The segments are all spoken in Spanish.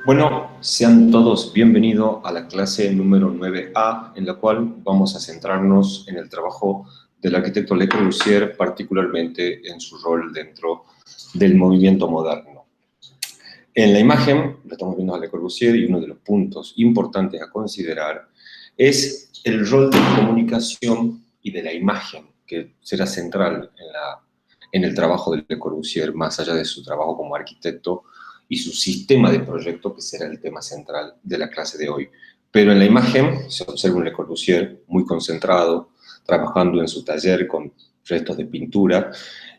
Bueno, sean todos bienvenidos a la clase número 9A, en la cual vamos a centrarnos en el trabajo del arquitecto Le Corbusier, particularmente en su rol dentro del movimiento moderno. En la imagen, lo estamos viendo a Le Corbusier, y uno de los puntos importantes a considerar es el rol de comunicación y de la imagen, que será central en el trabajo de Le Corbusier, más allá de su trabajo como arquitecto, y su sistema de proyecto, que será el tema central de la clase de hoy. Pero en la imagen se observa un Le Corbusier muy concentrado, trabajando en su taller con restos de pintura,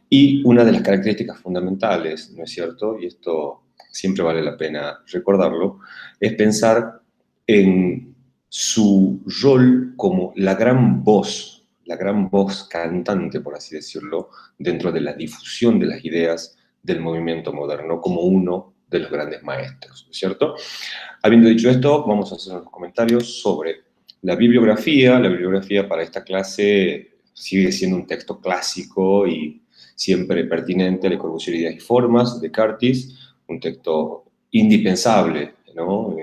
y una de las características fundamentales, ¿no es cierto?, y esto siempre vale la pena recordarlo, es pensar en su rol como la gran voz cantante, por así decirlo, dentro de la difusión de las ideas del movimiento moderno, como uno de los grandes maestros, ¿no es cierto? Habiendo dicho esto, vamos a hacer unos comentarios sobre la bibliografía. La bibliografía para esta clase sigue siendo un texto clásico y siempre pertinente, Le Corbusier, Ideas y Formas, de Curtis, un texto indispensable, ¿no?,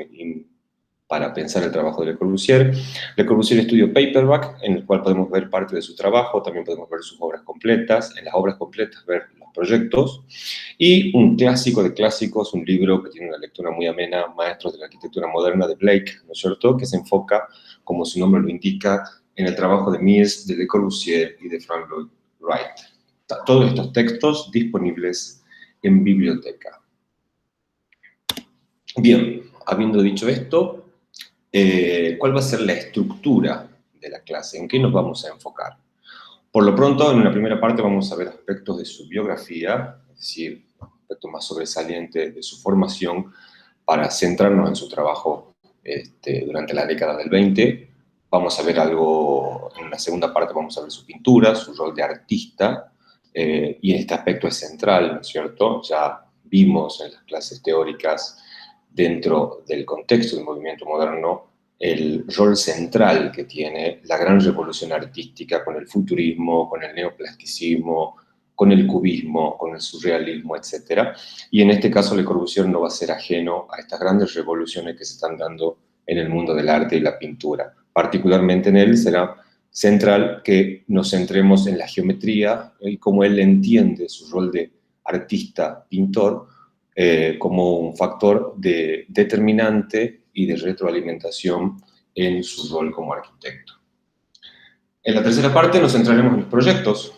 para pensar el trabajo de Le Corbusier. Le Corbusier estudió paperback, en el cual podemos ver parte de su trabajo, también podemos ver sus obras completas, en las obras completas ver los proyectos, y un clásico de clásicos, un libro que tiene una lectura muy amena, Maestros de la Arquitectura Moderna, de Blake, ¿no es cierto?, que se enfoca, como su nombre lo indica, en el trabajo de Mies, de Le Corbusier y de Frank Lloyd Wright. Todos estos textos disponibles en biblioteca. Bien, habiendo dicho esto, ¿cuál va a ser la estructura de la clase? ¿En qué nos vamos a enfocar? Por lo pronto, en una primera parte vamos a ver aspectos de su biografía, es decir, aspectos más sobresalientes de su formación, para centrarnos en su trabajo durante la década del 20. Vamos a ver algo, en la segunda parte vamos a ver su pintura, su rol de artista, y este aspecto es central, ¿no es cierto? Ya vimos en las clases teóricas, dentro del contexto del movimiento moderno, el rol central que tiene la gran revolución artística con el futurismo, con el neoplasticismo, con el cubismo, con el surrealismo, etc. Y en este caso Le Corbusier no va a ser ajeno a estas grandes revoluciones que se están dando en el mundo del arte y la pintura. Particularmente en él será central que nos centremos en la geometría y cómo él entiende su rol de artista, pintor, como un factor determinante y de retroalimentación en su rol como arquitecto. En la tercera parte nos centraremos en los proyectos,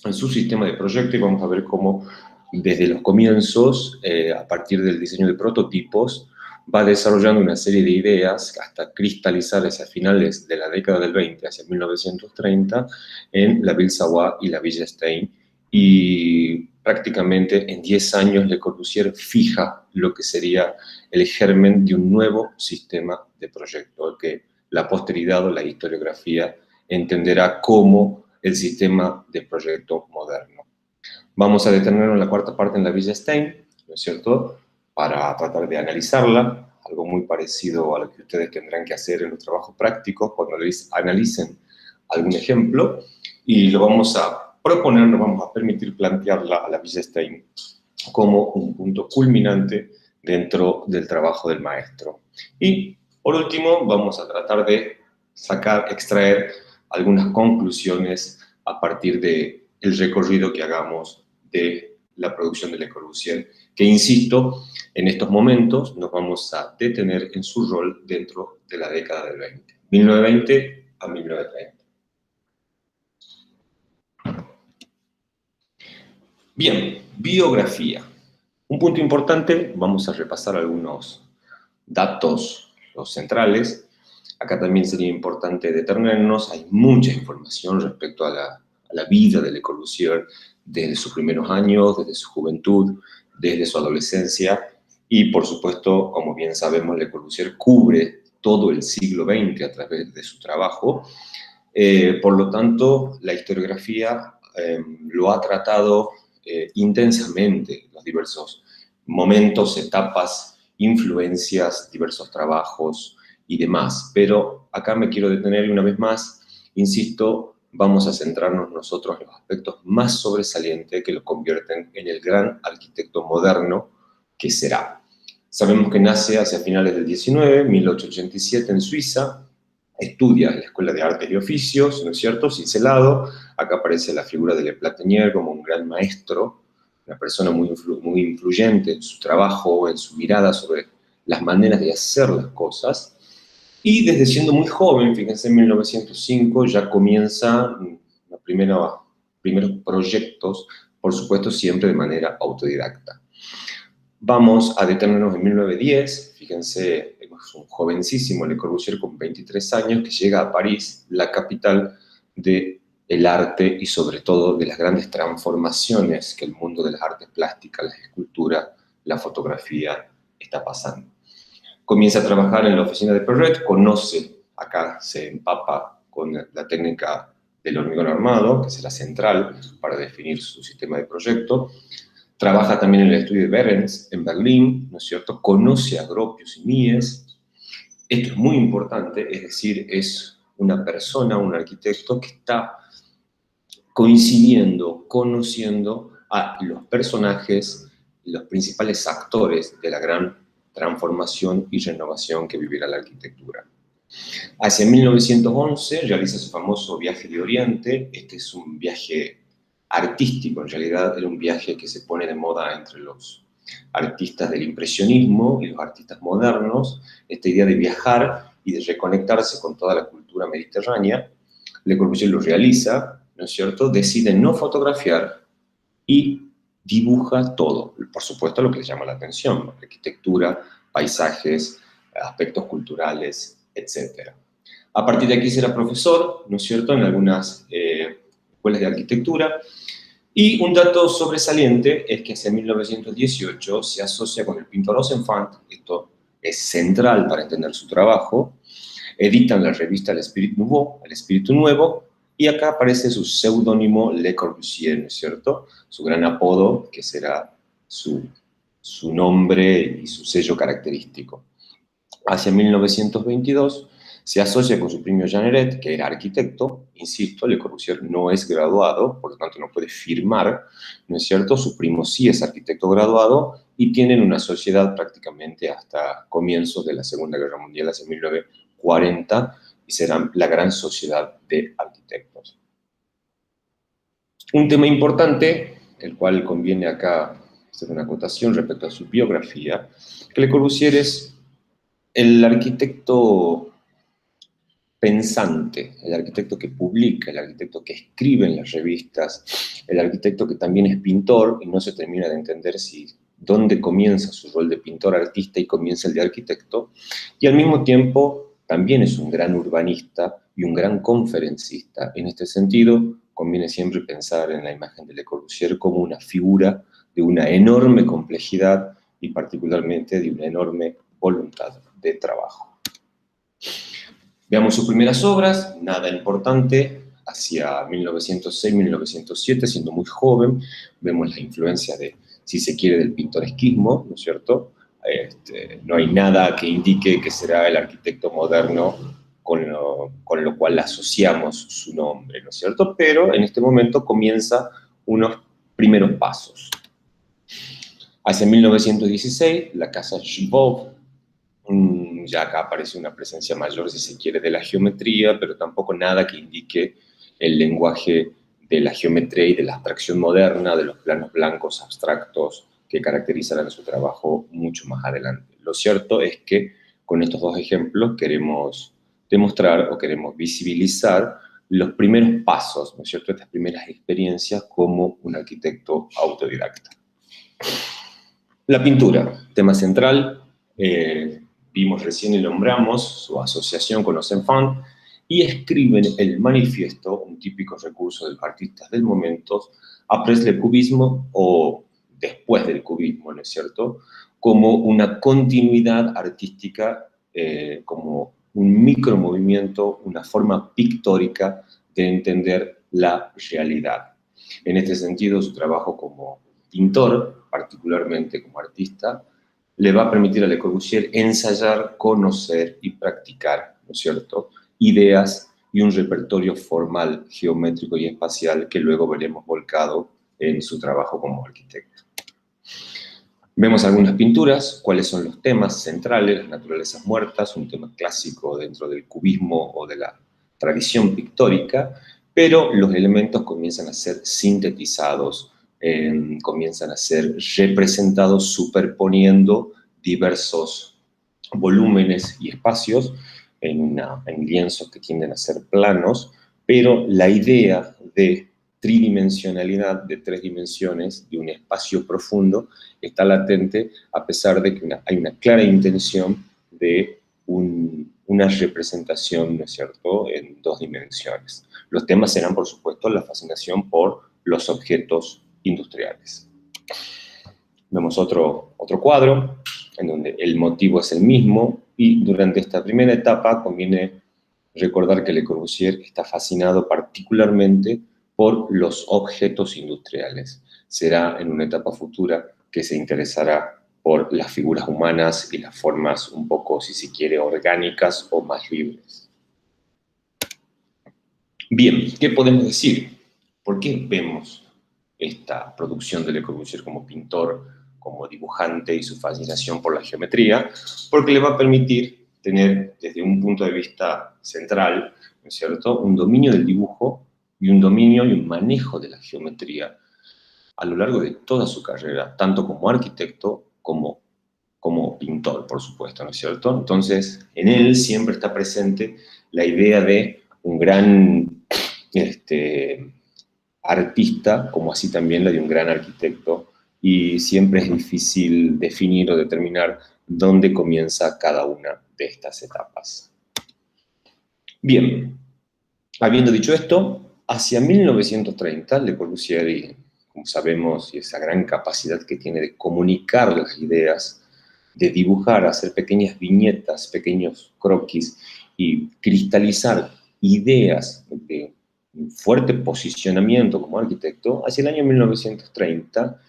en su sistema de proyecto, y vamos a ver cómo desde los comienzos, a partir del diseño de prototipos, va desarrollando una serie de ideas hasta cristalizar hacia finales de la década del 20, hacia 1930, en la Ville Savoie y la Villa Stein, y prácticamente en 10 años Le Corbusier fija lo que sería el germen de un nuevo sistema de proyecto, que la posteridad o la historiografía entenderá como el sistema de proyecto moderno. Vamos a detenernos en la cuarta parte en la Villa Stein, ¿no es cierto?, para tratar de analizarla, algo muy parecido a lo que ustedes tendrán que hacer en los trabajos prácticos cuando analicen algún ejemplo, y lo vamos a proponer, nos vamos a permitir plantearla a la Villa Stein como un punto culminante dentro del trabajo del maestro. Y, por último, vamos a tratar de extraer algunas conclusiones a partir del recorrido que hagamos de la producción de Le Corbusier, que, insisto, en estos momentos nos vamos a detener en su rol dentro de la década del 20, 1920 a 1930. Bien, biografía. Un punto importante, vamos a repasar algunos datos, los centrales. Acá también sería importante detenernos, hay mucha información respecto a la vida de Le Corbusier desde sus primeros años, desde su juventud, desde su adolescencia, y por supuesto, como bien sabemos, Le Corbusier cubre todo el siglo XX a través de su trabajo. Por lo tanto, la historiografía lo ha tratado intensamente, los diversos momentos, etapas, influencias, diversos trabajos y demás. Pero acá me quiero detener, y una vez más, insisto, vamos a centrarnos nosotros en los aspectos más sobresalientes que lo convierten en el gran arquitecto moderno que será. Sabemos que nace hacia finales del 19, 1887, en Suiza, estudia en la Escuela de Artes y Oficios, ¿no es cierto?, cincelado. Acá aparece la figura de Le Platinier como un gran maestro, una persona muy influyente en su trabajo, en su mirada sobre las maneras de hacer las cosas. Y desde siendo muy joven, fíjense, en 1905 ya comienza los primeros proyectos, por supuesto siempre de manera autodidacta. Vamos a detenernos en 1910, fíjense, es un jovencísimo Le Corbusier con 23 años que llega a París, la capital del arte y sobre todo de las grandes transformaciones que el mundo de las artes plásticas, la escultura, la fotografía está pasando. Comienza a trabajar en la oficina de Perret, conoce, acá se empapa con la técnica del hormigón armado, que es la central para definir su sistema de proyecto. Trabaja también en el estudio de Behrens, en Berlín, ¿no es cierto? Conoce a Gropius y Mies. Esto es muy importante, es decir, es una persona, un arquitecto que está coincidiendo, conociendo a los personajes, los principales actores de la gran transformación y renovación que vivirá la arquitectura. Hacia 1911 realiza su famoso viaje de Oriente. Este es un viaje artístico, en realidad era un viaje que se pone de moda entre los artistas del impresionismo y los artistas modernos, esta idea de viajar y de reconectarse con toda la cultura mediterránea. Le Corbusier lo realiza, ¿no es cierto? Decide no fotografiar y dibuja todo, por supuesto lo que le llama la atención, arquitectura, paisajes, aspectos culturales, etc. A partir de aquí será profesor, ¿no es cierto?, en algunas escuelas de arquitectura. Y un dato sobresaliente es que hacia 1918 se asocia con el pintor Rosenfant, esto es central para entender su trabajo, editan la revista L'Esprit Nouveau, El Espíritu Nuevo, y acá aparece su seudónimo Le Corbusier, ¿no es cierto?, su gran apodo, que será su nombre y su sello característico. Hacia 1922 se asocia con su primo Jean Heret, que era arquitecto. Insisto, Le Corbusier no es graduado, por lo tanto no puede firmar, ¿no es cierto? Su primo sí es arquitecto graduado y tienen una sociedad prácticamente hasta comienzos de la Segunda Guerra Mundial, hacia 1940, y serán la gran sociedad de arquitectos. Un tema importante, el cual conviene acá hacer una acotación respecto a su biografía, que Le Corbusier es el arquitecto pensante, el arquitecto que publica, el arquitecto que escribe en las revistas, el arquitecto que también es pintor y no se termina de entender dónde comienza su rol de pintor artista y comienza el de arquitecto, y al mismo tiempo también es un gran urbanista y un gran conferencista. En este sentido, conviene siempre pensar en la imagen de Le Corbusier como una figura de una enorme complejidad y particularmente de una enorme voluntad de trabajo. Veamos sus primeras obras, nada importante, hacia 1906-1907, siendo muy joven, vemos la influencia de, si se quiere, del pintoresquismo, ¿no es cierto? No hay nada que indique que será el arquitecto moderno con lo cual asociamos su nombre, ¿no es cierto? Pero en este momento comienza unos primeros pasos. Hacia 1916, la casa Gibaud, ya acá aparece una presencia mayor, si se quiere, de la geometría, pero tampoco nada que indique el lenguaje de la geometría y de la abstracción moderna, de los planos blancos abstractos que caracterizarán su trabajo mucho más adelante. Lo cierto es que con estos dos ejemplos queremos demostrar o queremos visibilizar los primeros pasos, ¿no es cierto?, estas primeras experiencias como un arquitecto autodidacta. La pintura, tema central. Vimos recién y nombramos su asociación con los enfants, y escriben el manifiesto, un típico recurso de los artistas del momento, après le cubismo o después del cubismo, ¿no es cierto?, como una continuidad artística, como un micromovimiento, una forma pictórica de entender la realidad. En este sentido, su trabajo como pintor, particularmente como artista, le va a permitir a Le Corbusier ensayar, conocer y practicar, ¿no es cierto?, ideas y un repertorio formal, geométrico y espacial que luego veremos volcado en su trabajo como arquitecto. Vemos algunas pinturas, cuáles son los temas centrales, las naturalezas muertas, un tema clásico dentro del cubismo o de la tradición pictórica, pero los elementos comienzan a ser sintetizados, comienzan a ser representados superponiendo diversos volúmenes y espacios en lienzos que tienden a ser planos, pero la idea de tridimensionalidad, de 3 dimensiones, de un espacio profundo, está latente a pesar de que hay una clara intención de una representación, ¿no es cierto?, en 2 dimensiones. Los temas serán, por supuesto, la fascinación por los objetos industriales. Vemos otro cuadro, en donde el motivo es el mismo, y durante esta primera etapa conviene recordar que Le Corbusier está fascinado particularmente por los objetos industriales. Será en una etapa futura que se interesará por las figuras humanas y las formas un poco, si se quiere, orgánicas o más libres. Bien, ¿qué podemos decir? ¿Por qué vemos esta producción de Le Corbusier como pintor, como dibujante y su fascinación por la geometría? Porque le va a permitir tener, desde un punto de vista central, ¿no es cierto?, un dominio del dibujo y un dominio y un manejo de la geometría a lo largo de toda su carrera, tanto como arquitecto como pintor, por supuesto, ¿no es cierto? Entonces, en él siempre está presente la idea de un gran artista, como así también la de un gran arquitecto, y siempre es difícil definir o determinar dónde comienza cada una de estas etapas. Bien, habiendo dicho esto, hacia 1930, Le Corbusier, y como sabemos, y esa gran capacidad que tiene de comunicar las ideas, de dibujar, hacer pequeñas viñetas, pequeños croquis, y cristalizar ideas de un fuerte posicionamiento como arquitecto, hacia el año 1930,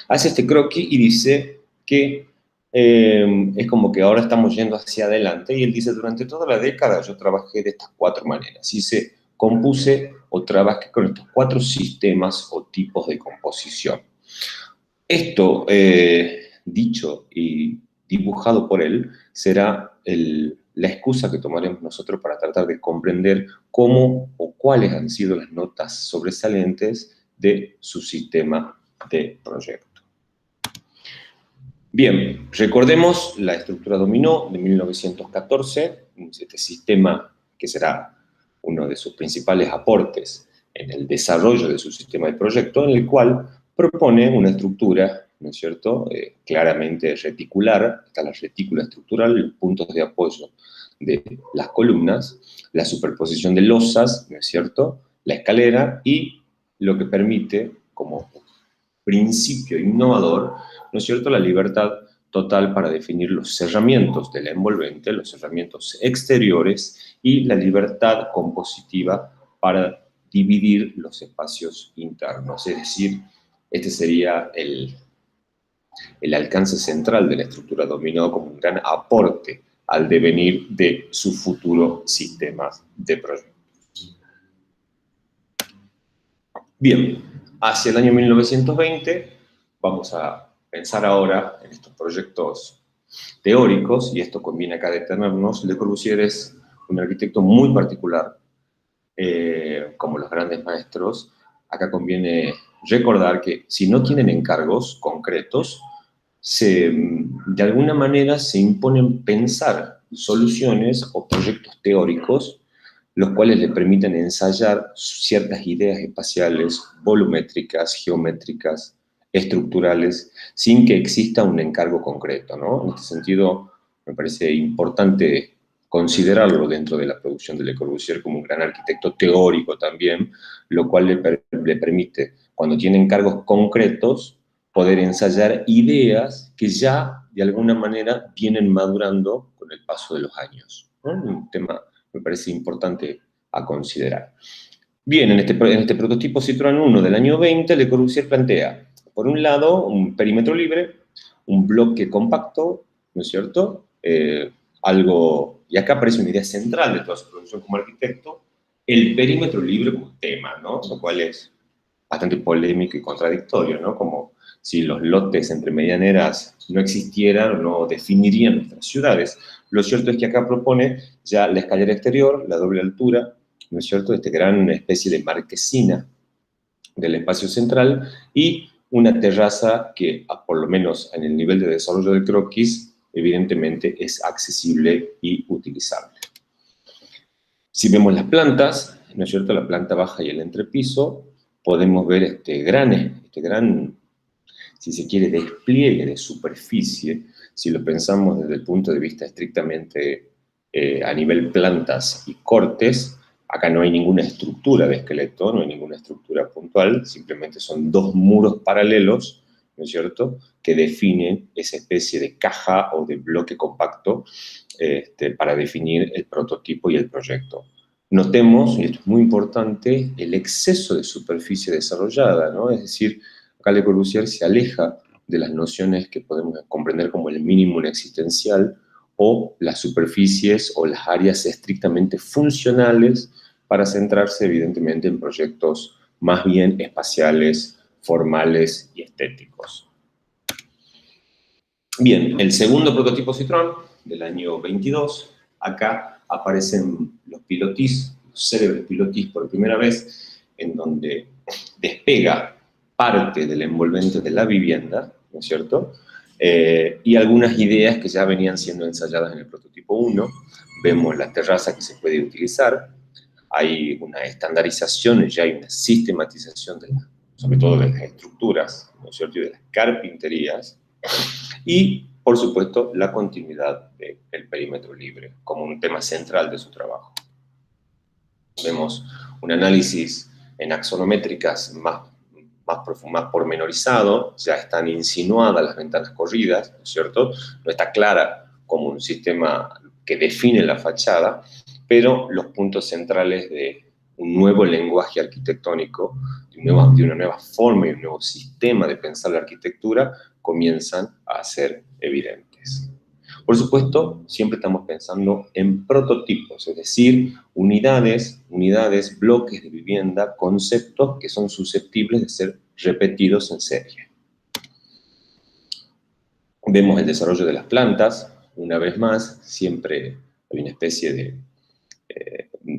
hace este croquis y dice que es como que ahora estamos yendo hacia adelante, y él dice, durante toda la década yo trabajé de estas 4 maneras, compuse o trabajé con estos 4 sistemas o tipos de composición. Esto, dicho y dibujado por él, será la excusa que tomaremos nosotros para tratar de comprender cómo o cuáles han sido las notas sobresalientes de su sistema de proyecto. Bien, recordemos la estructura dominó de 1914, este sistema que será uno de sus principales aportes en el desarrollo de su sistema de proyecto, en el cual propone una estructura, ¿no es cierto?, claramente reticular. Está la retícula estructural, los puntos de apoyo de las columnas, la superposición de losas, ¿no es cierto?, la escalera, y lo que permite, como principio innovador, ¿no es cierto?, la libertad total para definir los cerramientos de la envolvente, los cerramientos exteriores, y la libertad compositiva para dividir los espacios internos. Es decir, este sería el alcance central de la estructura dominó como un gran aporte al devenir de su futuro sistema de proyectos. Bien, hacia el año 1920 vamos a pensar ahora en estos proyectos teóricos, y esto conviene acá detenernos. Le Corbusier es un arquitecto muy particular, como los grandes maestros. Acá conviene recordar que si no tienen encargos concretos, de alguna manera se imponen pensar soluciones o proyectos teóricos, los cuales le permiten ensayar ciertas ideas espaciales, volumétricas, geométricas, estructurales, sin que exista un encargo concreto, ¿no? En este sentido, me parece importante considerarlo dentro de la producción de Le Corbusier como un gran arquitecto teórico también, lo cual le permite, cuando tiene encargos concretos, poder ensayar ideas que ya, de alguna manera, vienen madurando con el paso de los años, ¿no? Un tema me parece importante a considerar. Bien, en este prototipo Citroën 1 del año 20, Le Corbusier plantea, por un lado, un perímetro libre, un bloque compacto, ¿no es cierto?, y acá aparece una idea central de toda su producción como arquitecto, el perímetro libre como tema, ¿no?, lo cual es bastante polémico y contradictorio, ¿no?, como si los lotes entre medianeras no existieran, no definirían nuestras ciudades. Lo cierto es que acá propone ya la escalera exterior, la doble altura, ¿no es cierto?, esta gran especie de marquesina del espacio central y una terraza que, por lo menos en el nivel de desarrollo del croquis, evidentemente es accesible y utilizable. Si vemos las plantas, ¿no es cierto?, la planta baja y el entrepiso, podemos ver este gran, si se quiere, despliegue de superficie, si lo pensamos desde el punto de vista estrictamente a nivel plantas y cortes. Acá no hay ninguna estructura de esqueleto, no hay ninguna estructura puntual, simplemente son dos muros paralelos, ¿no es cierto?, que definen esa especie de caja o de bloque compacto para definir el prototipo y el proyecto. Notemos, y esto es muy importante, el exceso de superficie desarrollada, ¿no? Es decir, acá Le Corbusier se aleja de las nociones que podemos comprender como el mínimo existencial o las superficies o las áreas estrictamente funcionales para centrarse evidentemente en proyectos más bien espaciales, formales y estéticos. Bien, el segundo prototipo Citroën del año 22, acá aparecen los pilotis, los célebres pilotis por primera vez, en donde despega parte del envolvente de la vivienda, ¿no es cierto?, y algunas ideas que ya venían siendo ensayadas en el prototipo 1. Vemos la terraza que se puede utilizar, hay una estandarización, ya hay una sistematización, sobre todo de las estructuras, ¿no es cierto?, y de las carpinterías, y, por supuesto, la continuidad del perímetro libre como un tema central de su trabajo. Vemos un análisis en axonométricas más pormenorizado, ya están insinuadas las ventanas corridas, ¿no es cierto? No está clara como un sistema que define la fachada, pero los puntos centrales de un nuevo lenguaje arquitectónico, de una nueva forma y un nuevo sistema de pensar la arquitectura, comienzan a ser evidentes. Por supuesto, siempre estamos pensando en prototipos, es decir, unidades, bloques de vivienda, conceptos que son susceptibles de ser repetidos en serie. Vemos el desarrollo de las plantas, una vez más, siempre hay una especie de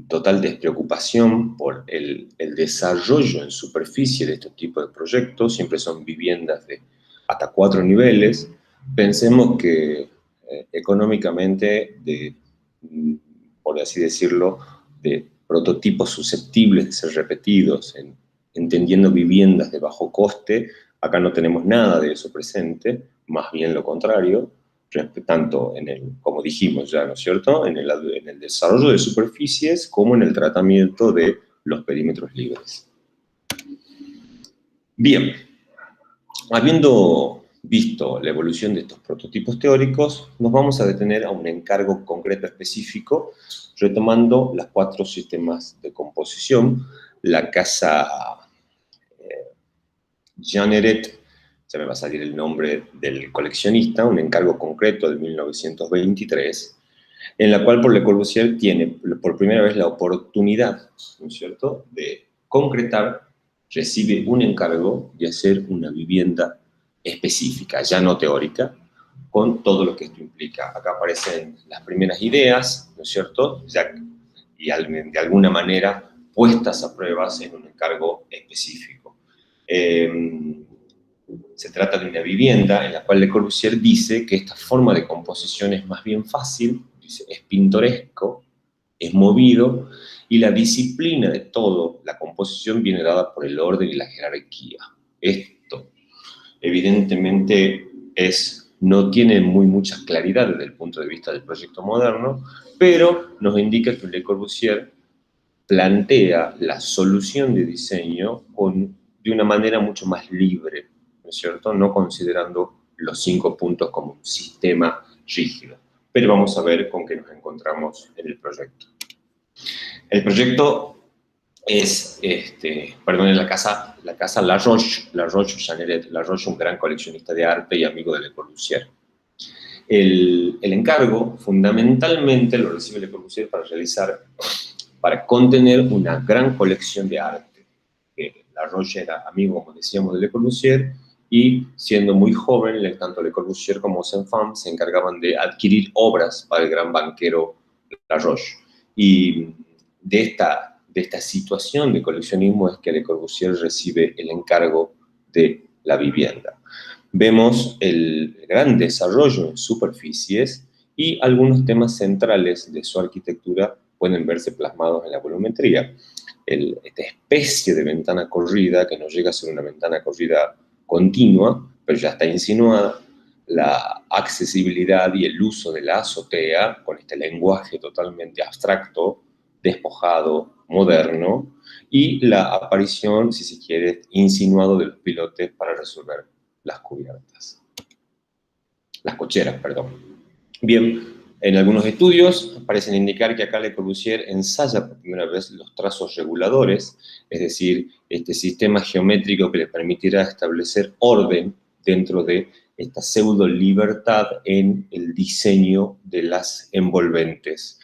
total despreocupación por el desarrollo en superficie de este tipo de proyectos, siempre son viviendas de hasta 4 niveles. Pensemos que económicamente, por así decirlo, de prototipos susceptibles de ser repetidos, entendiendo viviendas de bajo coste, acá no tenemos nada de eso presente, más bien lo contrario, tanto como dijimos ya, ¿no es cierto?, en el desarrollo de superficies como en el tratamiento de los perímetros libres. Bien, habiendo visto la evolución de estos prototipos teóricos, nos vamos a detener a un encargo concreto específico, retomando los 4 sistemas de composición. La casa Jeanneret, ya me va a salir el nombre del coleccionista, un encargo concreto de 1923, en la cual Le Corbusier tiene por primera vez la oportunidad, ¿no es cierto?, de concretar, recibe un encargo de hacer una vivienda específica, ya no teórica, con todo lo que esto implica. Acá aparecen las primeras ideas, ¿no es cierto?, y de alguna manera puestas a pruebas en un encargo específico. Se trata de una vivienda en la cual Le Corbusier dice que esta forma de composición es más bien fácil, dice, es pintoresco, es movido, y la disciplina de todo, la composición, viene dada por el orden y la jerarquía. Esto, evidentemente, no tiene mucha claridad desde el punto de vista del proyecto moderno, pero nos indica que Le Corbusier plantea la solución de diseño de una manera mucho más libre, ¿no es cierto?, no considerando los 5 puntos como un sistema rígido. Pero vamos a ver con qué nos encontramos en el proyecto. El proyecto es, la casa La Roche Jeanneret, La Roche, un gran coleccionista de arte y amigo de Le Corbusier. El encargo, fundamentalmente, lo recibe Le Corbusier para contener una gran colección de arte. La Roche era amigo, como decíamos, de Le Corbusier, y siendo muy joven, tanto Le Corbusier como Saint-Fam se encargaban de adquirir obras para el gran banquero Laroche. Y de esta situación de coleccionismo es que Le Corbusier recibe el encargo de la vivienda. Vemos el gran desarrollo en superficies y algunos temas centrales de su arquitectura pueden verse plasmados en la volumetría. Esta especie de ventana corrida, que no llega a ser una ventana corrida continua, pero ya está insinuada, la accesibilidad y el uso de la azotea, con este lenguaje totalmente abstracto, despojado, moderno, y la aparición, si se quiere, insinuado de los pilotes para resolver las cubiertas. Las cocheras, perdón. Bien, en algunos estudios parecen indicar que acá Le Corbusier ensaya por primera vez los trazos reguladores, es decir, este sistema geométrico que le permitirá establecer orden dentro de esta pseudo libertad en el diseño de las envolventes.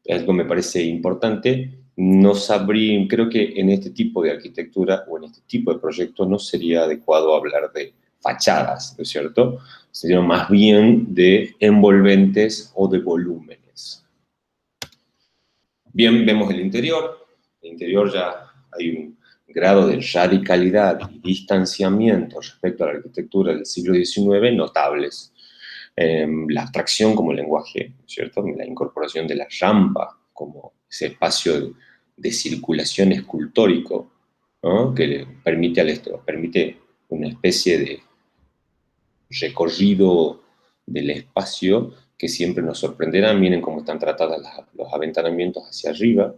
Algo me parece importante, no sabría, creo que en este tipo de arquitectura o en este tipo de proyectos no sería adecuado hablar de fachadas, ¿no es cierto? Sino más bien de envolventes o de volúmenes. Bien, vemos el interior. El interior ya hay un grado de radicalidad y distanciamiento respecto a la arquitectura del siglo XIX notables. La abstracción como lenguaje, ¿cierto? La incorporación de la rampa como ese espacio de circulación escultórico, ¿no? Que permite una especie de recorrido del espacio que siempre nos sorprenderá. Miren cómo están tratadas los aventanamientos hacia arriba,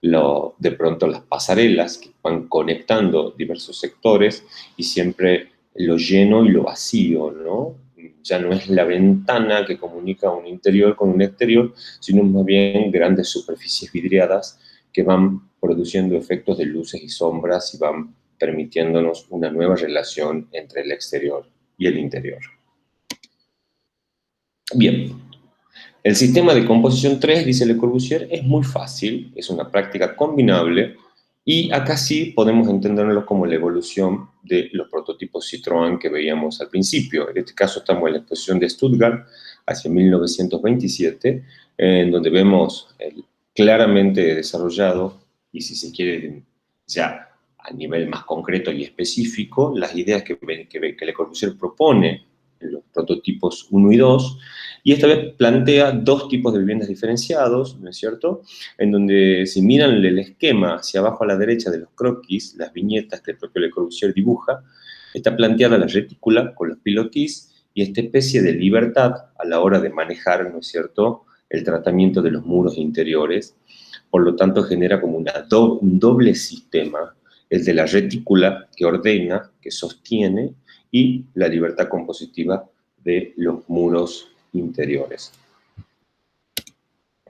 de pronto las pasarelas que van conectando diversos sectores y siempre lo lleno y lo vacío, ¿no? Ya no es la ventana que comunica un interior con un exterior, sino más bien grandes superficies vidriadas que van produciendo efectos de luces y sombras y van permitiéndonos una nueva relación entre el exterior y el interior. Bien, el sistema de composición 3, dice Le Corbusier, es muy fácil, es una práctica combinable y acá sí podemos entenderlo como la evolución de los prototipos Citroën que veíamos al principio. En este caso estamos en la exposición de Stuttgart hacia 1927, en donde vemos claramente desarrollado y si se quiere ya a nivel más concreto y específico, las ideas que Le Corbusier propone en los prototipos 1 y 2, y esta vez plantea dos tipos de viviendas diferenciados, ¿no es cierto? En donde si miran el esquema hacia abajo a la derecha de los croquis, las viñetas que el propio Le Corbusier dibuja, está planteada la retícula con los pilotis y esta especie de libertad a la hora de manejar, ¿no es cierto?, el tratamiento de los muros interiores. Por lo tanto, genera como un doble sistema, el de la retícula que ordena, que sostiene, y la libertad compositiva de los muros interiores.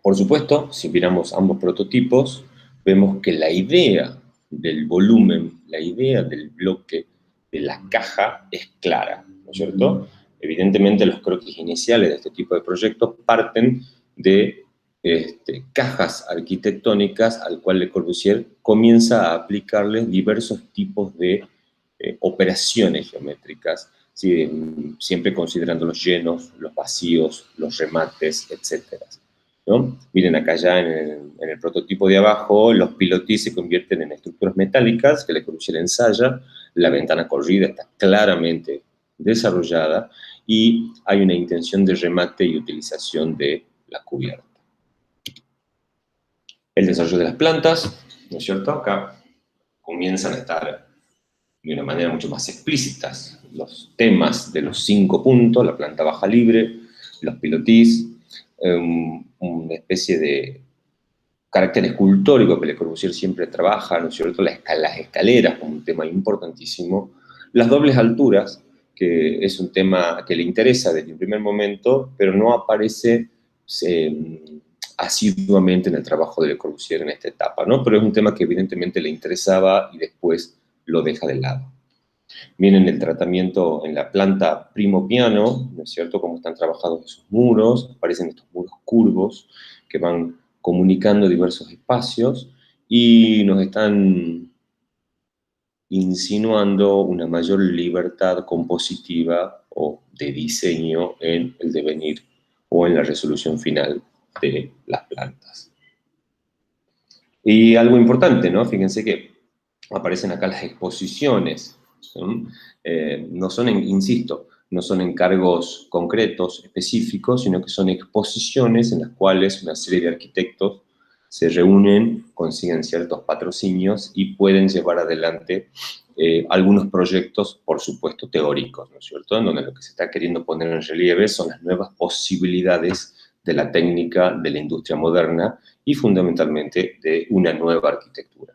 Por supuesto, si miramos ambos prototipos, vemos que la idea del volumen, la idea del bloque, de la caja, es clara, ¿no es cierto? Evidentemente, los croquis iniciales de este tipo de proyectos parten de cajas arquitectónicas al cual Le Corbusier comienza a aplicarles diversos tipos de operaciones geométricas, ¿sí? Siempre considerando los llenos, los vacíos, los remates, etc. ¿No? Miren acá ya en el prototipo de abajo, los pilotis se convierten en estructuras metálicas que Le Corbusier ensaya, la ventana corrida está claramente desarrollada y hay una intención de remate y utilización de la cubierta. El desarrollo de las plantas, ¿no es cierto? Acá comienzan a estar de una manera mucho más explícitas los temas de los 5 puntos, la planta baja libre, los pilotis, una especie de carácter escultórico que Le Corbusier siempre trabaja, ¿no es cierto? Las escaleras como un tema importantísimo, las dobles alturas, que es un tema que le interesa desde el primer momento, pero no aparece asiduamente en el trabajo de Le Corbusier en esta etapa, ¿no? Pero es un tema que evidentemente le interesaba y después lo deja de lado. Miren el tratamiento en la planta primo piano, ¿no es cierto? Cómo están trabajados esos muros, aparecen estos muros curvos que van comunicando diversos espacios y nos están insinuando una mayor libertad compositiva o de diseño en el devenir o en la resolución final de las plantas. Y algo importante, ¿no? Fíjense que aparecen acá las exposiciones, ¿sí? No son, insisto, no son encargos concretos, específicos, sino que son exposiciones en las cuales una serie de arquitectos se reúnen, consiguen ciertos patrocinios y pueden llevar adelante algunos proyectos, por supuesto, teóricos, ¿no es cierto? En donde lo que se está queriendo poner en relieve son las nuevas posibilidades de la técnica de la industria moderna y fundamentalmente de una nueva arquitectura.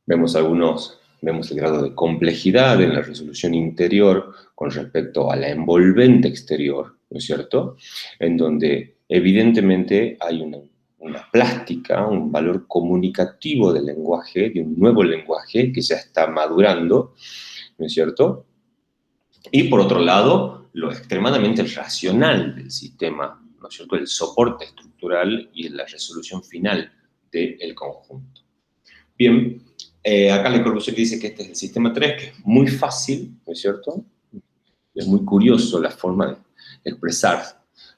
Vemos el grado de complejidad en la resolución interior con respecto a la envolvente exterior, ¿no es cierto? En donde evidentemente hay una plástica, un valor comunicativo del lenguaje, de un nuevo lenguaje que ya está madurando, ¿no es cierto? Y por otro lado, lo extremadamente racional del sistema, ¿no es cierto? El soporte estructural y la resolución final del conjunto. Bien, acá Le Corbusier dice que este es el sistema 3, que es muy fácil, ¿no es cierto? Es muy curioso la forma de expresar,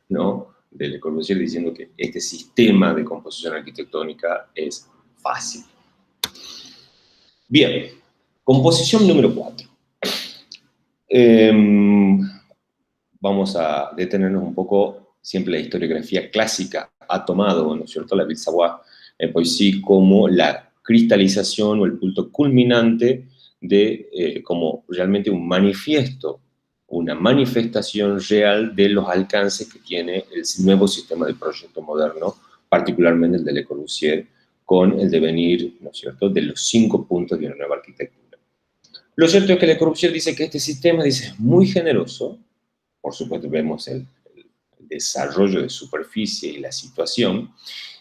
¿no? De Le Corbusier diciendo que este sistema de composición arquitectónica es fácil. Bien, composición número 4. Vamos a detenernos un poco, siempre la historiografía clásica ha tomado, ¿no es cierto?, la Ville Savoye en Poissy como la cristalización o el punto culminante de como realmente un manifiesto, una manifestación real de los alcances que tiene el nuevo sistema de proyecto moderno, particularmente el de Le Corbusier, con el devenir, ¿no es cierto?, de los 5 puntos de una nueva arquitectura. Lo cierto es que Le Corbusier dice que este sistema, dice, es muy generoso. Por supuesto, vemos el desarrollo de superficie y la situación,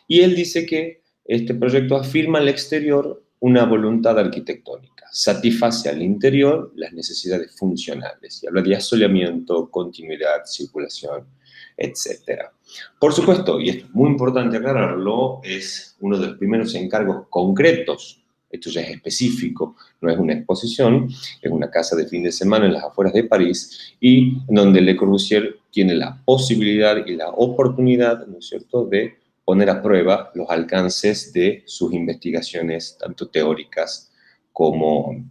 y él dice que este proyecto afirma al exterior una voluntad arquitectónica, satisface al interior las necesidades funcionales, y habla de asoleamiento, continuidad, circulación, etc. Por supuesto, y esto es muy importante aclararlo, es uno de los primeros encargos concretos. Esto ya es específico, no es una exposición, es una casa de fin de semana en las afueras de París, y donde Le Corbusier tiene la posibilidad y la oportunidad, ¿no es cierto?, de poner a prueba los alcances de sus investigaciones, tanto teóricas como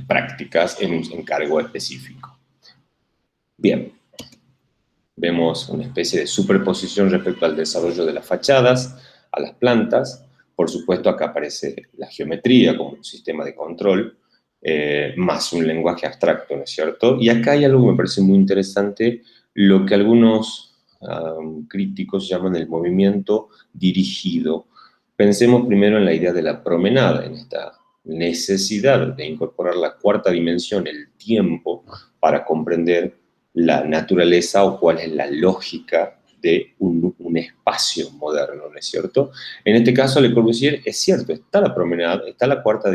prácticas, en un encargo específico. Bien, vemos una especie de superposición respecto al desarrollo de las fachadas, a las plantas. Por supuesto, acá aparece la geometría como un sistema de control, más un lenguaje abstracto, ¿no es cierto? Y acá hay algo que me parece muy interesante, lo que algunos críticos llaman el movimiento dirigido. Pensemos primero en la idea de la promenada, en esta necesidad de incorporar la cuarta dimensión, el tiempo, para comprender la naturaleza o cuál es la lógica de un espacio moderno, ¿no es cierto? En este caso, Le Corbusier, es cierto, está la promenada, está la cuarta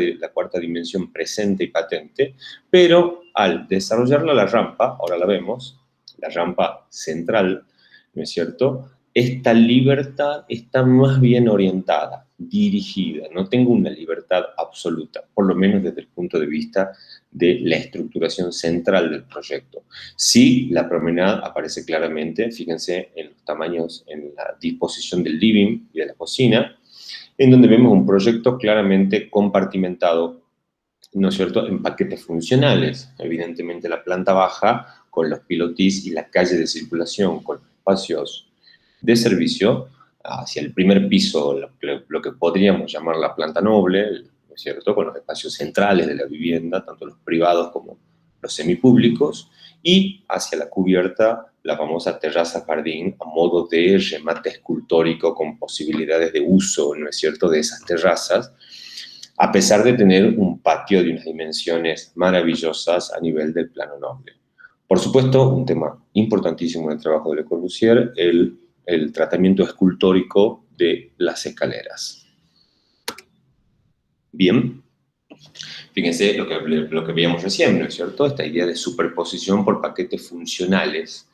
dimensión presente y patente, pero al desarrollarla la rampa, ahora la vemos, la rampa central, ¿no es cierto?, esta libertad está más bien orientada, dirigida, no tengo una libertad absoluta, por lo menos desde el punto de vista de la estructuración central del proyecto. Sí, la promenada aparece claramente, fíjense en los tamaños, en la disposición del living y de la cocina, en donde vemos un proyecto claramente compartimentado, ¿no es cierto?, en paquetes funcionales. Evidentemente la planta baja con los pilotis y la calle de circulación con los espacios de servicio, hacia el primer piso, lo que podríamos llamar la planta noble, ¿no es cierto?, con los espacios centrales de la vivienda, tanto los privados como los semipúblicos, y hacia la cubierta, la famosa terraza jardín, a modo de remate escultórico con posibilidades de uso, ¿no es cierto?, de esas terrazas, a pesar de tener un patio de unas dimensiones maravillosas a nivel del plano noble. Por supuesto, un tema importantísimo en el trabajo de Le Corbusier, el tratamiento escultórico de las escaleras. Bien, fíjense lo que veíamos recién, ¿no es cierto? Esta idea de superposición por paquetes funcionales.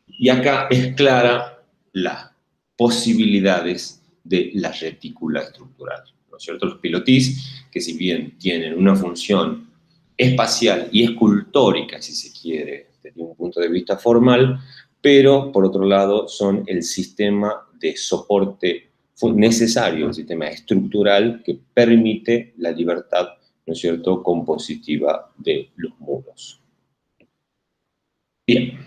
Y acá es clara las posibilidades de la retícula estructural, ¿no es cierto? Los pilotis, que si bien tienen una función espacial y escultórica, si se quiere, desde un punto de vista formal, pero por otro lado son el sistema de soporte necesario, el sistema estructural que permite la libertad, ¿no es cierto?, compositiva de los muros. Bien.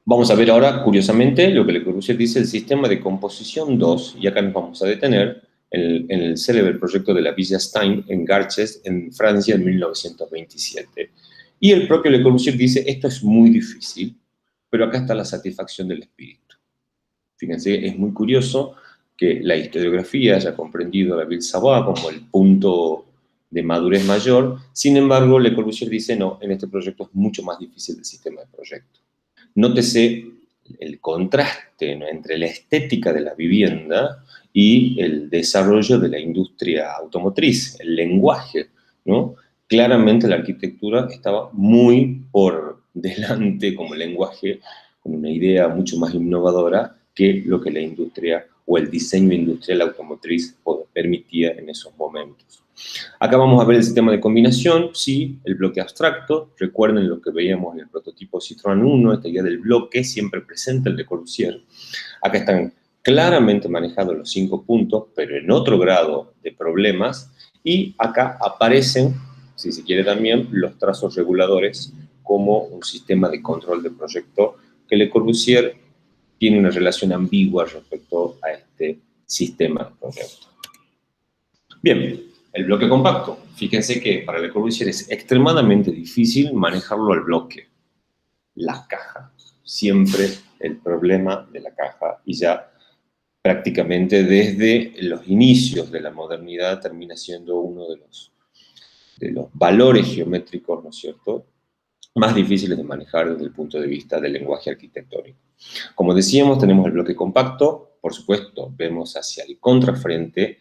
Vamos a ver ahora, curiosamente, lo que Le Corbusier dice, el sistema de composición 2, y acá nos vamos a detener en el célebre proyecto de la Villa Stein en Garches, en Francia, en 1927. Y el propio Le Corbusier dice, esto es muy difícil, pero acá está la satisfacción del espíritu. Fíjense, es muy curioso que la historiografía haya comprendido a Ville-Savoye como el punto de madurez mayor, sin embargo, Le Corbusier dice, no, en este proyecto es mucho más difícil el sistema de proyecto. Nótese el contraste, ¿no?, entre la estética de la vivienda y el desarrollo de la industria automotriz, el lenguaje, ¿no? Claramente la arquitectura estaba muy por delante como lenguaje, con una idea mucho más innovadora que lo que la industria o el diseño industrial automotriz permitía en esos momentos. Acá vamos a ver el sistema de combinación, sí, el bloque abstracto. Recuerden lo que veíamos en el prototipo Citroën 1, esta idea del bloque siempre presente, el de Corbusier. Acá están claramente manejados los 5 puntos, pero en otro grado de problemas. Y acá aparecen, si se quiere también, los trazos reguladores como un sistema de control de proyecto que Le Corbusier tiene una relación ambigua respecto a este sistema de proyecto. Bien, el bloque compacto. Fíjense que para Le Corbusier es extremadamente difícil manejarlo al bloque. La caja. Siempre el problema de la caja. Y ya prácticamente desde los inicios de la modernidad termina siendo uno de los valores geométricos, ¿no es cierto?, más difíciles de manejar desde el punto de vista del lenguaje arquitectónico. Como decíamos, tenemos el bloque compacto, por supuesto, vemos hacia el contrafrente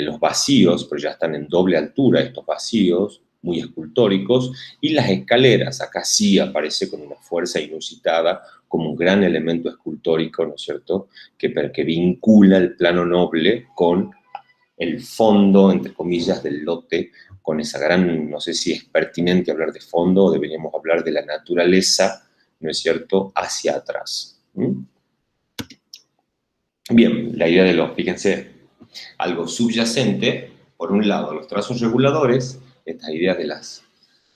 los vacíos, pero ya están en doble altura estos vacíos, muy escultóricos, y las escaleras, acá sí aparece con una fuerza inusitada, como un gran elemento escultórico, ¿no es cierto?, que vincula el plano noble con el fondo, entre comillas, del lote, con esa gran, no sé si es pertinente hablar de fondo o deberíamos hablar de la naturaleza, ¿no es cierto?, hacia atrás. Bien, la idea de los, fíjense, algo subyacente, por un lado, los trazos reguladores, estas ideas de las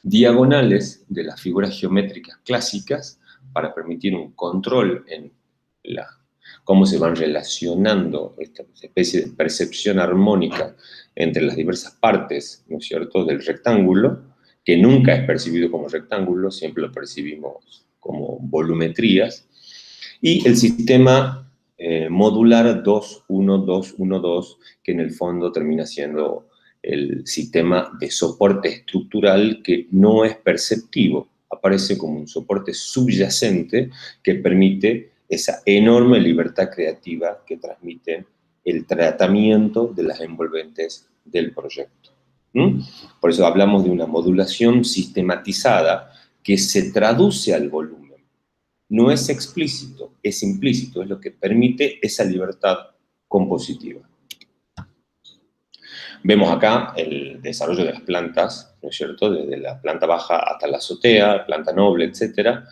diagonales de las figuras geométricas clásicas para permitir un control en cómo se van relacionando esta especie de percepción armónica entre las diversas partes, ¿no es cierto?, del rectángulo, que nunca es percibido como rectángulo, siempre lo percibimos como volumetrías, y el sistema modular 2-1-2-1-2, que en el fondo termina siendo el sistema de soporte estructural que no es perceptivo, aparece como un soporte subyacente que permite esa enorme libertad creativa que transmite el tratamiento de las envolventes del proyecto. Por eso hablamos de una modulación sistematizada que se traduce al volumen. No es explícito, es implícito, es lo que permite esa libertad compositiva. Vemos acá el desarrollo de las plantas, ¿no es cierto?, desde la planta baja hasta la azotea, planta noble, etcétera,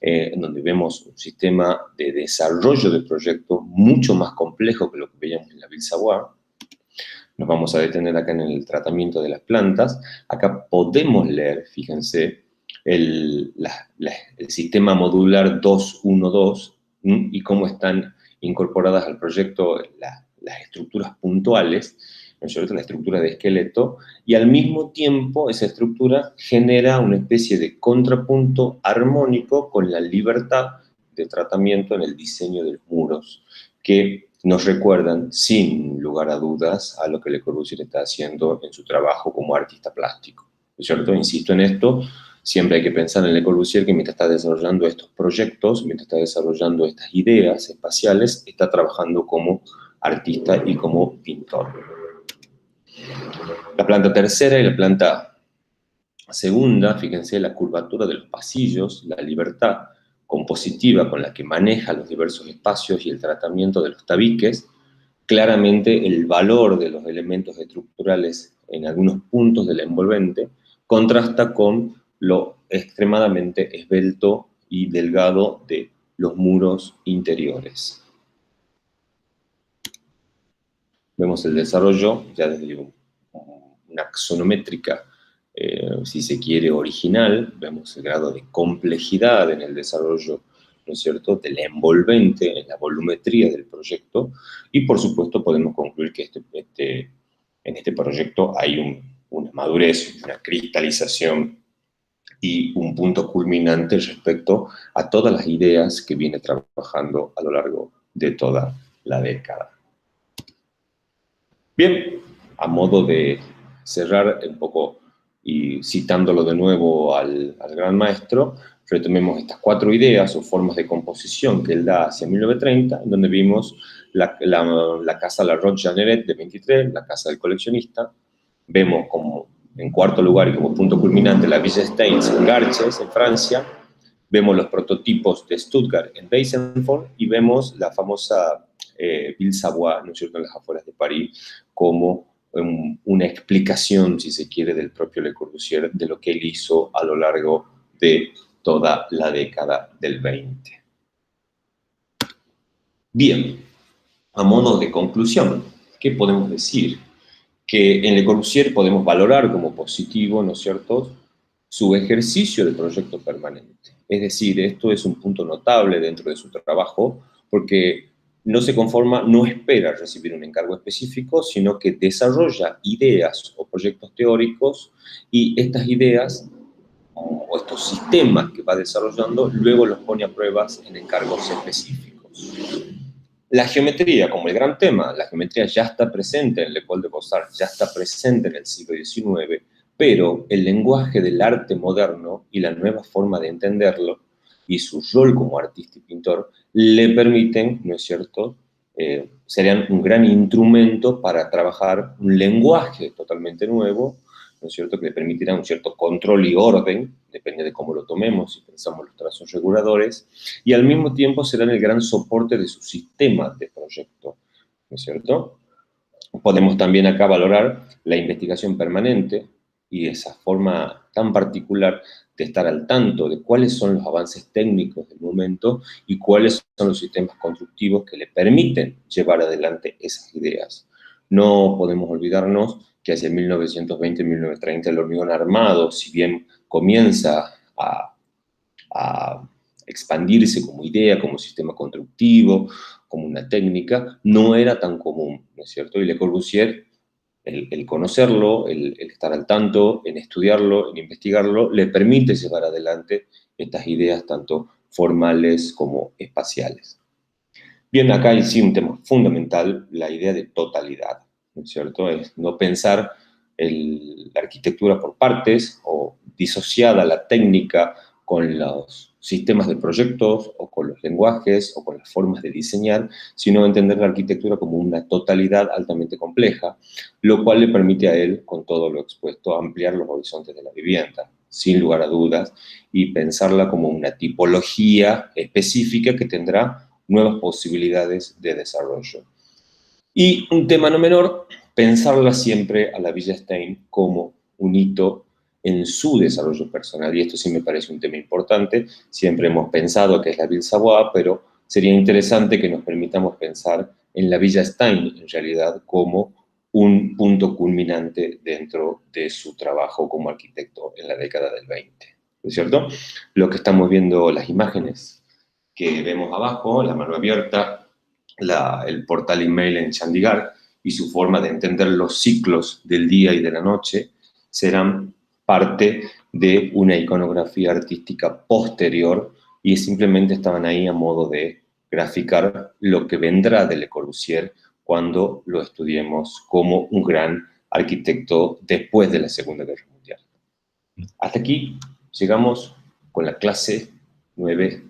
en donde vemos un sistema de desarrollo de proyectos mucho más complejo que lo que veíamos en la Ville-Savoye. Nos vamos a detener acá en el tratamiento de las plantas. Acá podemos leer, fíjense, el sistema modular 2-1-2 y cómo están incorporadas al proyecto las estructuras puntuales, ¿no es cierto?, la estructura de esqueleto, y al mismo tiempo esa estructura genera una especie de contrapunto armónico con la libertad de tratamiento en el diseño de los muros, que nos recuerdan, sin lugar a dudas, a lo que Le Corbusier está haciendo en su trabajo como artista plástico, ¿no es cierto? Insisto en esto, siempre hay que pensar en Le Corbusier que mientras está desarrollando estos proyectos, mientras está desarrollando estas ideas espaciales, está trabajando como artista y como pintor. La planta tercera y la planta segunda, fíjense la curvatura de los pasillos, la libertad compositiva con la que maneja los diversos espacios y el tratamiento de los tabiques, claramente el valor de los elementos estructurales en algunos puntos del envolvente contrasta con lo extremadamente esbelto y delgado de los muros interiores. Vemos el desarrollo ya desde una axonométrica, si se quiere, original. Vemos el grado de complejidad en el desarrollo, ¿no es cierto?, del envolvente, en la volumetría del proyecto, y por supuesto podemos concluir que en este proyecto hay una madurez, una cristalización y un punto culminante respecto a todas las ideas que viene trabajando a lo largo de toda la década. Bien, a modo de cerrar un poco y citándolo de nuevo al gran maestro, retomemos estas 4 ideas o formas de composición que él da hacia 1930, en donde vimos la casa La Roche-Jeanneret de 23, la casa del coleccionista. Vemos como, en cuarto lugar y como punto culminante, la Villa Stains en Garches, en Francia. Vemos los prototipos de Stuttgart en Weissenfels y vemos la famosa Ville Savoye, ¿no es cierto?, en las afueras de París, como una explicación, si se quiere, del propio Le Corbusier, de lo que él hizo a lo largo de toda la década del 20. Bien, a modo de conclusión, ¿qué podemos decir? Que en Le Corbusier podemos valorar como positivo, ¿no es cierto?, su ejercicio de proyecto permanente. Es decir, esto es un punto notable dentro de su trabajo, porque no se conforma, no espera recibir un encargo específico, sino que desarrolla ideas o proyectos teóricos, y estas ideas o estos sistemas que va desarrollando, luego los pone a pruebas en encargos específicos. La geometría, como el gran tema, la geometría ya está presente en L'École de Beaux-Arts, ya está presente en el siglo XIX, pero el lenguaje del arte moderno y la nueva forma de entenderlo y su rol como artista y pintor le permiten, ¿no es cierto?, serían un gran instrumento para trabajar un lenguaje totalmente nuevo, ¿no es cierto?, que le permitirá un cierto control y orden, depende de cómo lo tomemos, si pensamos los trazos reguladores, y al mismo tiempo serán el gran soporte de su sistema de proyecto, ¿no es cierto? Podemos también acá valorar la investigación permanente y esa forma tan particular de estar al tanto de cuáles son los avances técnicos del momento y cuáles son los sistemas constructivos que le permiten llevar adelante esas ideas. No podemos olvidarnos que hacia 1920-1930 el hormigón armado, si bien comienza a expandirse como idea, como sistema constructivo, como una técnica, no era tan común, ¿no es cierto? Y Le Corbusier, el conocerlo, el estar al tanto, en estudiarlo, en investigarlo, le permite llevar adelante estas ideas tanto formales como espaciales. Bien, acá hay sí un tema fundamental, la idea de totalidad, ¿no es cierto? Es no pensar la arquitectura por partes o disociada la técnica con los sistemas de proyectos o con los lenguajes o con las formas de diseñar, sino entender la arquitectura como una totalidad altamente compleja, lo cual le permite a él, con todo lo expuesto, ampliar los horizontes de la vivienda, sin lugar a dudas, y pensarla como una tipología específica que tendrá nuevas posibilidades de desarrollo. Y un tema no menor, pensarla siempre a la Villa Stein como un hito en su desarrollo personal, y esto sí me parece un tema importante. Siempre hemos pensado que es la Ville Savoye, pero sería interesante que nos permitamos pensar en la Villa Stein, en realidad, como un punto culminante dentro de su trabajo como arquitecto en la década del 20, ¿no es cierto? Lo que estamos viendo, las imágenes que vemos abajo, la mano abierta, el portal email en Chandigarh y su forma de entender los ciclos del día y de la noche serán parte de una iconografía artística posterior y simplemente estaban ahí a modo de graficar lo que vendrá de Le Corbusier cuando lo estudiemos como un gran arquitecto después de la Segunda Guerra Mundial. Hasta aquí llegamos con la clase 9